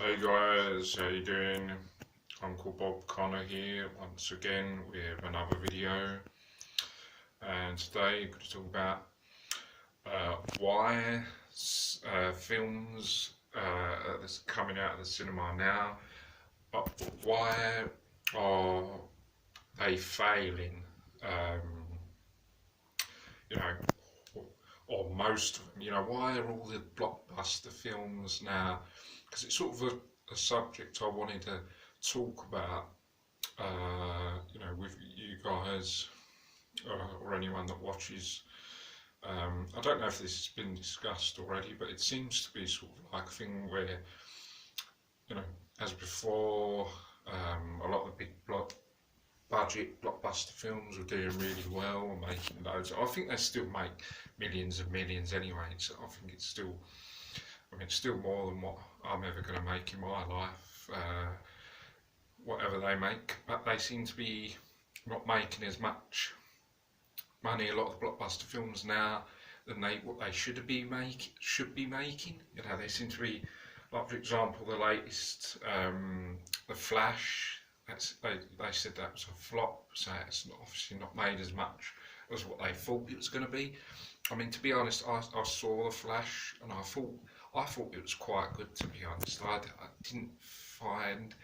Hey guys, how you doing? Uncle Bob Connor here once again with another video, and today we're going to talk about why films that's coming out of the cinema now, uh, why are they failing? Um, you know, or most of them. Why are all the blockbuster films now? Because it's sort of a subject I wanted to talk about, with you guys or anyone that watches. I don't know if this has been discussed already, but it seems to be sort of like a thing where, you know, as before, a lot of the big budget blockbuster films were doing really well and making loads. I think they still make millions and millions anyway, so I think it's still more than what I'm ever going to make in my life, whatever they make, but they seem to be not making as much money, a lot of blockbuster films now, than what they should be making. They seem to be, like for example, the latest, The Flash. They said that was a flop, so it's obviously not made as much as what they thought it was going to be. I mean, to be honest, I saw The Flash and I thought it was quite good, to be honest. I didn't find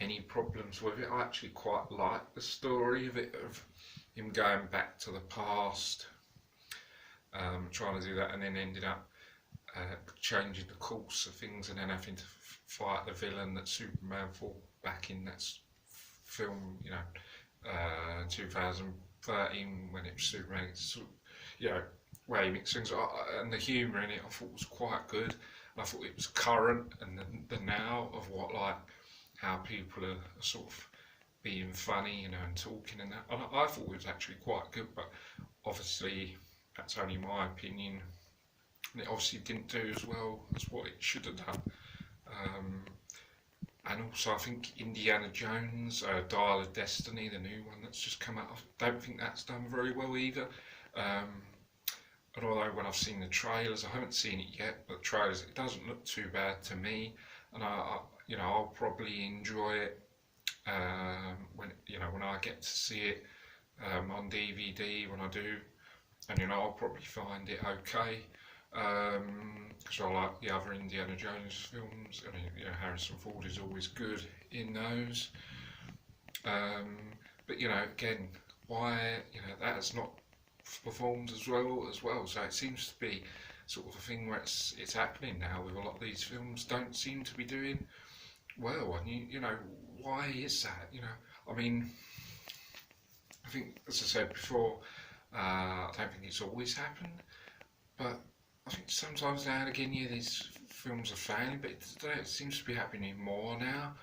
any problems with it. I actually quite liked the story of it, of him going back to the past, trying to do that, and then ended up changing the course of things, and then having to fight the villain that Superman fought back in that film, 2013, when it was Superman. Way he mixed things up, and the humour in it I thought was quite good. And I thought it was current, and the now of how people are sort of being funny, and talking and that. And I thought it was actually quite good, but obviously that's only my opinion. And it obviously didn't do as well as what it should have done. And also I think Indiana Jones, Dial of Destiny, the new one that's just come out, I don't think that's done very well either. And although when I've seen the trailers, I haven't seen it yet, but the trailers, it doesn't look too bad to me, and I'll probably enjoy it when I get to see it on DVD when I do, and I'll probably find it okay, because I like the other Indiana Jones films, and Harrison Ford is always good in those. But again, why that has not performed as well. So it seems to be sort of a thing where it's happening now with a lot of these films don't seem to be doing well, and why is that? I mean, I think, as I said before, I don't think it's always happened, but I think sometimes now and again, these films are failing, but it seems to be happening more now.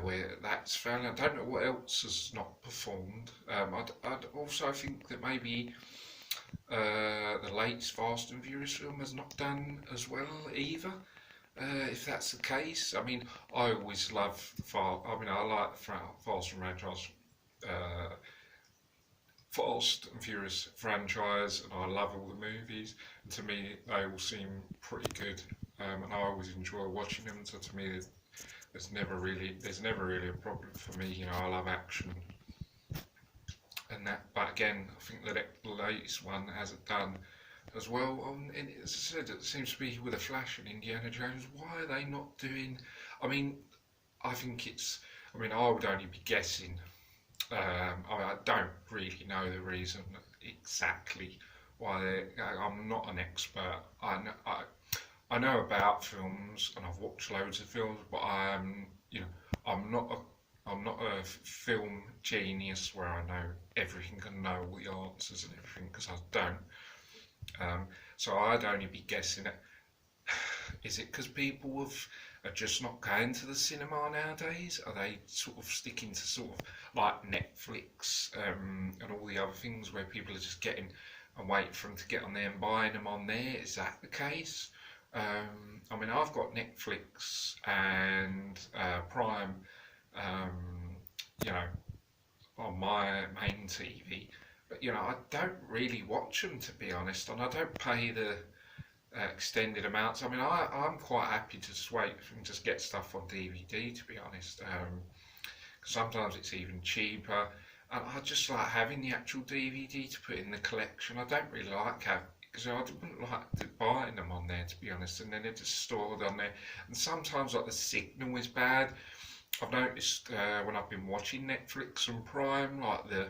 Where that's failing. I don't know what else has not performed. I'd also think that maybe the latest Fast and Furious film has not done as well either. If that's the case, I mean, I always love I like the Fast and Furious franchise, and I love all the movies. And to me, they all seem pretty good, and I always enjoy watching them. So to me, there's never really a problem for me. I love action and that, but again, I think the latest one hasn't done as well. And as I said, it seems to be with The Flash and Indiana Jones. Why are they not doing? I mean, I think I would only be guessing. I don't really know the reason exactly why. I'm not an expert. I know about films, and I've watched loads of films, but I'm not a film genius where I know everything and know all the answers and everything, because I don't. So I'd only be guessing it. Is it because people are just not going to the cinema nowadays? Are they sort of sticking to sort of like Netflix and all the other things where people are just getting and waiting for them to get on there and buying them on there? Is that the case? I've got Netflix and Prime, on my main TV, but I don't really watch them, to be honest, and I don't pay extended amounts. I mean, I'm quite happy to just wait and just get stuff on DVD, to be honest. 'Cause sometimes it's even cheaper, and I just like having the actual DVD to put in the collection. I don't really like having, because I wouldn't like buying them on there, to be honest, and then they're just stored on there. And sometimes like the signal is bad. I've noticed when I've been watching Netflix and Prime, like the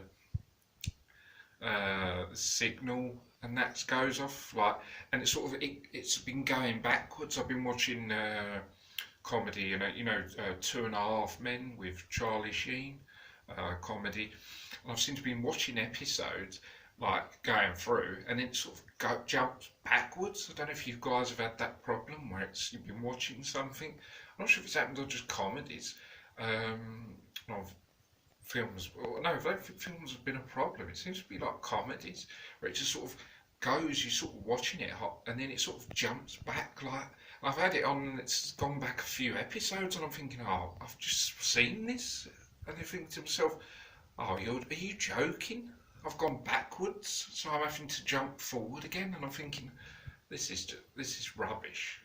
signal and that goes off, like, and it's been going backwards. I've been watching comedy, Two and a Half Men with Charlie Sheen, comedy, and I've since been watching episodes like going through, and it sort of jumps backwards. I don't know if you guys have had that problem where you've been watching something. I'm not sure if it's happened on just comedies. Of films. Well, no, I don't think films have been a problem. It seems to be like comedies where it just sort of goes, you're sort of watching it hot, and then it sort of jumps back. Like I've had it on, and it's gone back a few episodes, and I'm thinking, oh, I've just seen this, and I think to myself, oh, are you joking? I've gone backwards, so I'm having to jump forward again, and I'm thinking, this is rubbish.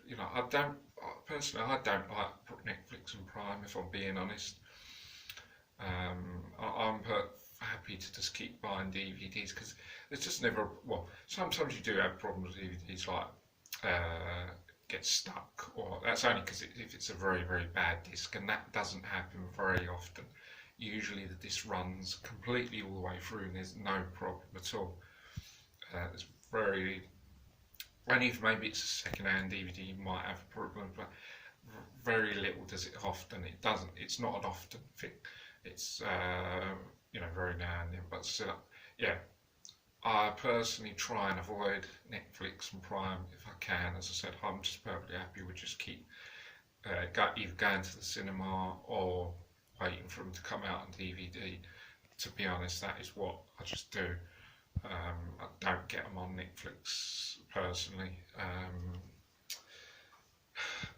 Personally, I don't like Netflix and Prime, if I'm being honest. I'm happy to just keep buying DVDs because there's just never. Well, sometimes you do have problems with DVDs, like get stuck, or that's only because if it's a very very bad disc, and that doesn't happen very often. Usually the disc runs completely all the way through, and there's no problem at all. It's very. Only if maybe it's a second-hand DVD, you might have a problem, but very little does it often. It doesn't. It's not an often thing. It's very now and then, but still, yeah. I personally try and avoid Netflix and Prime if I can. As I said, I'm just perfectly happy with just keep either going to the cinema or waiting for them to come out on DVD. To be honest, that is what I just do. I don't get them on Netflix personally.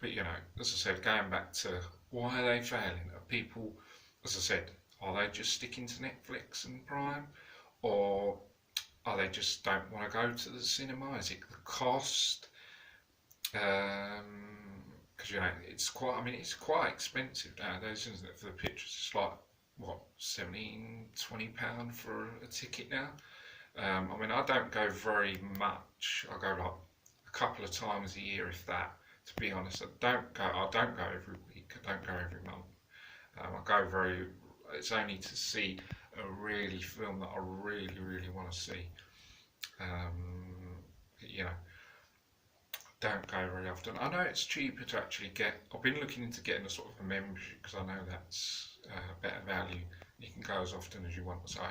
But as I said, going back to why are they failing? Are people, as I said, are they just sticking to Netflix and Prime, or are they just don't want to go to the cinema? Is it the cost? Because it's quite. I mean, it's quite expensive nowadays, isn't it? For the pictures, it's like what, £17-20 for a ticket now. I mean, I don't go very much. I go like a couple of times a year, if that. To be honest, I don't go every week. I don't go every month. I go very. It's only to see a really film that I really, really want to see. Don't go very often. I know it's cheaper to actually get. I've been looking into getting a sort of a membership because I know that's better value. You can go as often as you want. So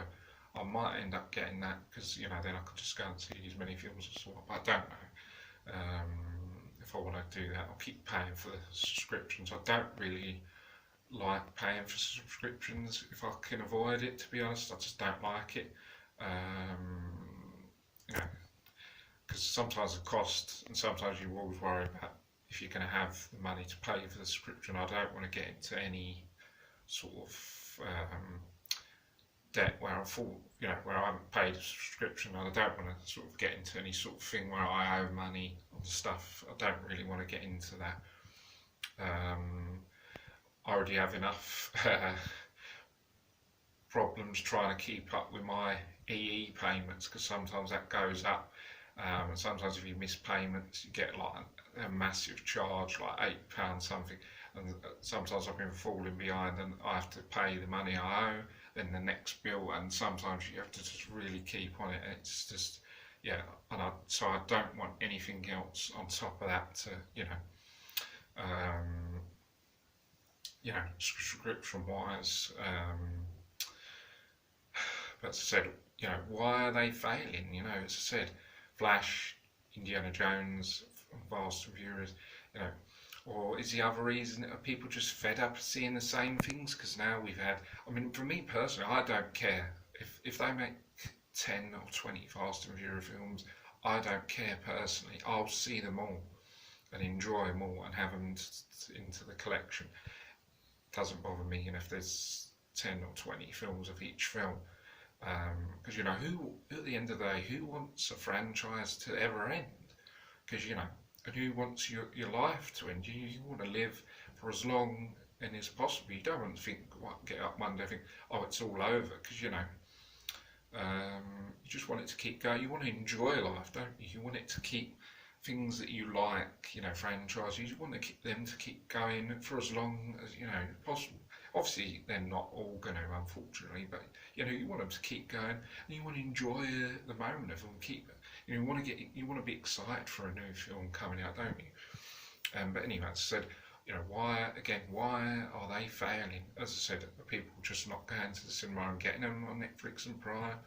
I might end up getting that because then I could just go and see as many films as I want. But I don't know. If I want to do that, I'll keep paying for the subscriptions. I don't really like paying for subscriptions if I can avoid it, to be honest. I just don't like it. Because sometimes the cost, and sometimes you always worry about if you're going to have the money to pay for the subscription. I don't want to get into any sort of debt where where I haven't paid a subscription, and I don't want to sort of get into any sort of thing where I owe money on stuff. I don't really want to get into that. I already have enough problems trying to keep up with my EE payments because sometimes that goes up, and sometimes if you miss payments you get like a massive charge, like £8 something, and sometimes I've been falling behind and I have to pay the money I owe, then the next bill, and sometimes you have to just really keep on it. It's just, so I don't want anything else on top of that to, subscription wise. But as I said, why are they failing? As I said, Flash, Indiana Jones, Fast and Furious, or is the other reason are people just fed up seeing the same things? Because now we've had, I mean, for me personally, I don't care if they make 10 or 20 Fast and Furious films. I don't care personally. I'll see them all and enjoy them all and have them into the collection. It doesn't bother me, if there's 10 or 20 films of each film. Because who at the end of the day, who wants a franchise to ever end? because and who wants your life to end? You want to live for as long and as possible. You don't want to think, what, get up Monday and think, oh, it's all over, because you just want it to keep going. You want to enjoy life, don't you? You want it to keep things that you like, franchises. You want to keep them to keep going for as long as possible. Obviously, they're not all going to, unfortunately, but you want them to keep going, and you want to enjoy the moment of them. You want to be excited for a new film coming out, don't you? But anyway, as I said, why are they failing? As I said, are people just not going to the cinema and getting them on Netflix and Prime?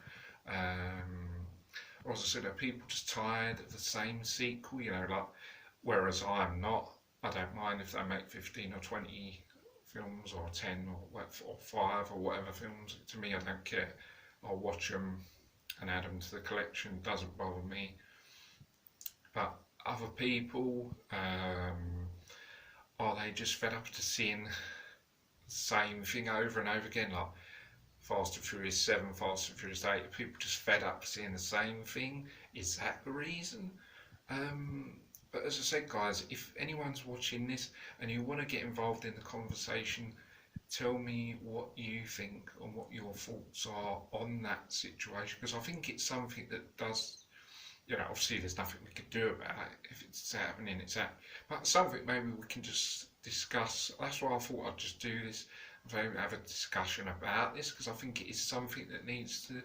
Or as I said, are people just tired of the same sequel? Whereas I'm not. I don't mind if they make 15 or 20 films, or 10 or 5 or whatever films. To me, I don't care. I'll watch them and add them to the collection. It doesn't bother me. But other people, are they just fed up to seeing the same thing over and over again? Like Fast and Furious 7, Fast and Furious 8, are people just fed up seeing the same thing? Is that the reason? But as I said, guys, if anyone's watching this and you want to get involved in the conversation, tell me what you think and what your thoughts are on that situation, because I think it's something that does, obviously there's nothing we can do about it. If it's happening, it's happening. But something maybe we can just discuss. That's why I thought I'd just do this, have a discussion about this, because I think it is something that needs to,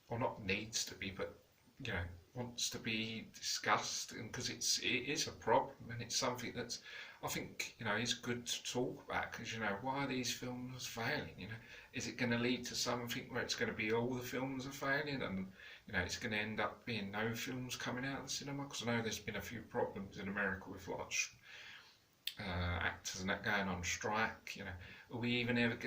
or not needs to be, but wants to be discussed, and because it is a problem, and it's something that's, I think, is good to talk about, because why are these films failing? Is it going to lead to something where it's going to be all the films are failing, and it's going to end up being no films coming out of the cinema? Because I know there's been a few problems in America with actors and that going on strike. Are we even ever are we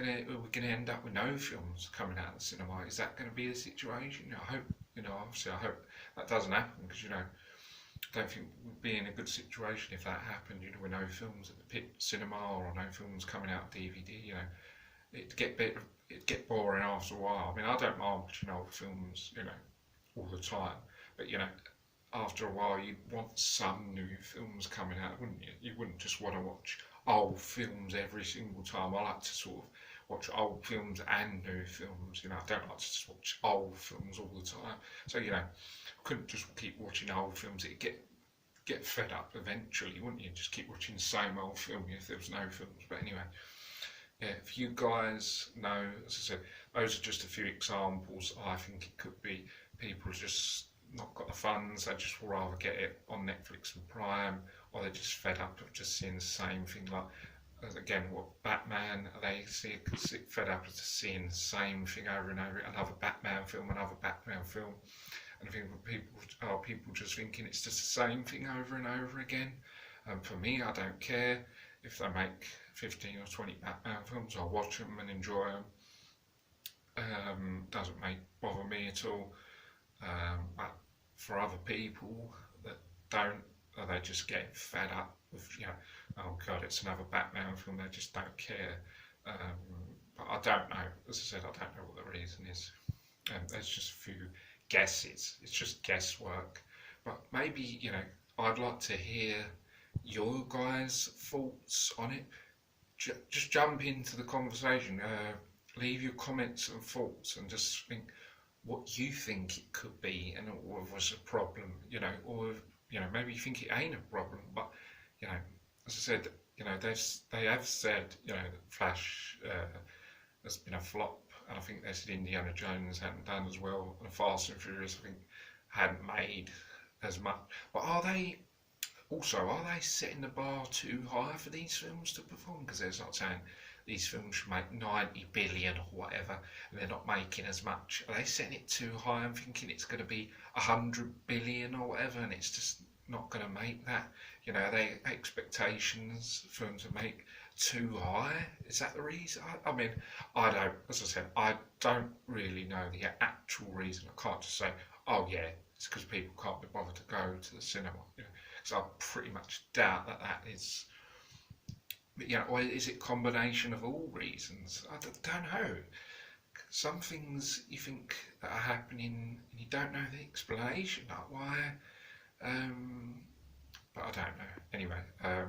going to end up with no films coming out of the cinema? Is that going to be the situation? I hope, obviously I hope that doesn't happen, because I don't think we'd be in a good situation if that happened. With no films at the cinema, or no films coming out DVD. It'd get boring after a while. I mean, I don't mind watching old films, all the time, but after a while you'd want some new films coming out, wouldn't you? You wouldn't just want to watch old films every single time. I like to sort of watch old films and new films. I don't like to just watch old films all the time. So couldn't just keep watching old films. It'd get fed up eventually, wouldn't you? Just keep watching the same old film if there was no films. But anyway, yeah, if you guys know, as I said, those are just a few examples. I think it could be people just not got the funds. They just would rather get it on Netflix and Prime, or they're just fed up of just seeing the same thing. Like, again, what Batman, they fed up of just seeing the same thing over and over. Another Batman film, and I think people just thinking it's just the same thing over and over again. For me, I don't care if they make 15 or 20 Batman films. I'll watch them and enjoy them. Doesn't bother me at all. But for other people that don't, they just get fed up with, oh God, it's another Batman film. They just don't care. But I don't know. As I said, I don't know what the reason is. There's just a few guesses. It's just guesswork. But maybe, I'd like to hear your guys' thoughts on it. Just jump into the conversation. Leave your comments and thoughts, and just think what you think it could be, and or if it's a problem, or maybe you think it ain't a problem. But as I said, they have said, that Flash has been a flop, and I think they said Indiana Jones hadn't done as well, and Fast and Furious, I think, hadn't made as much. But are they setting the bar too high for these films to perform? Because they're not saying these films should make 90 billion or whatever, and they're not making as much. Are they setting it too high and thinking it's going to be 100 billion or whatever, and it's just not going to make that? Are they expectations for them to make too high? Is that the reason? I mean, I don't, as I said, I don't really know the actual reason. I can't just say, oh yeah, it's because people can't be bothered to go to the cinema. So I pretty much doubt that is. But or is it a combination of all reasons? I don't know. Some things you think that are happening and you don't know the explanation, like why. but I don't know. Anyway, I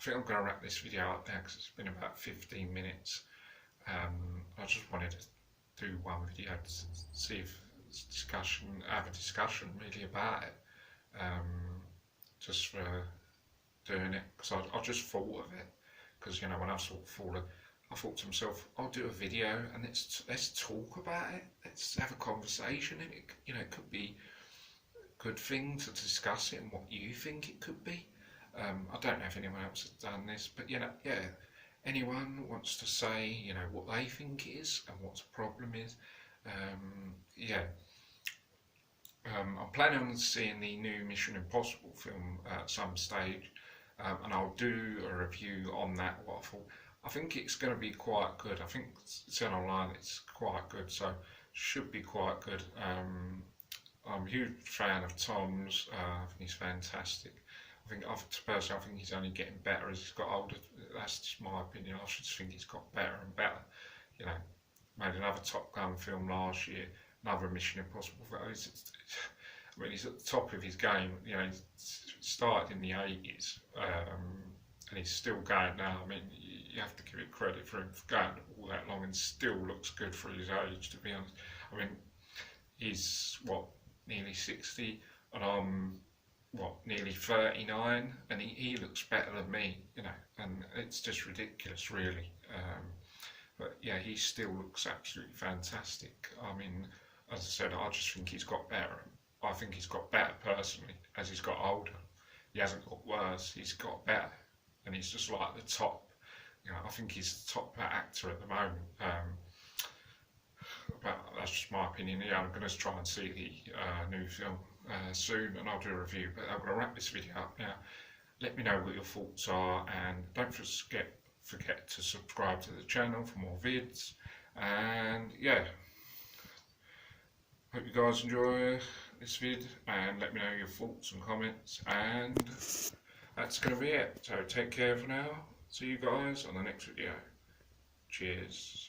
think I'm going to wrap this video up now because it's been about 15 minutes. I just wanted to do one video to see if have a discussion really about it, just for doing it, because I just thought of it, because you know, when I sort of I thought to myself, I'll do a video and let's talk about it, let's have a conversation, and it, you know, it could be a good thing to discuss it and what you think it could be. I don't know if anyone else has done this, but you know, yeah, anyone wants to say, you know, what they think it is and what the problem is, yeah. I'm planning on seeing the new Mission Impossible film at some stage, and I'll do a review on that. I think it's going to be quite good. I think it's online. It's quite good, so should be quite good. I'm a huge fan of Tom's. I think he's fantastic. Personally, I think he's only getting better as he's got older. That's just my opinion. I just think he's got better and better. You know, made another Top Gun film last year, another Mission Impossible film. I mean, he's at the top of his game. You know, he started in the 80s, and he's still going now. I mean, you have to give it credit for him for going all that long and still looks good for his age, to be honest. I mean, he's, what, nearly 60, and I'm, what, nearly 39, and he looks better than me, you know, and it's just ridiculous, really. But yeah, he still looks absolutely fantastic. I mean, as I said, I just think he's got better. I think he's got better personally as he's got older. He hasn't got worse, he's got better, and he's just like the top. You know, I think he's the top actor at the moment. But that's just my opinion. Yeah, I'm going to try and see the new film soon, and I'll do a review. But I'm going to wrap this video up now. Let me know what your thoughts are, and don't forget to subscribe to the channel for more vids. And yeah, hope you guys enjoy this vid, and let me know your thoughts and comments. And that's going to be it. So take care for now. See you guys on the next video. Cheers.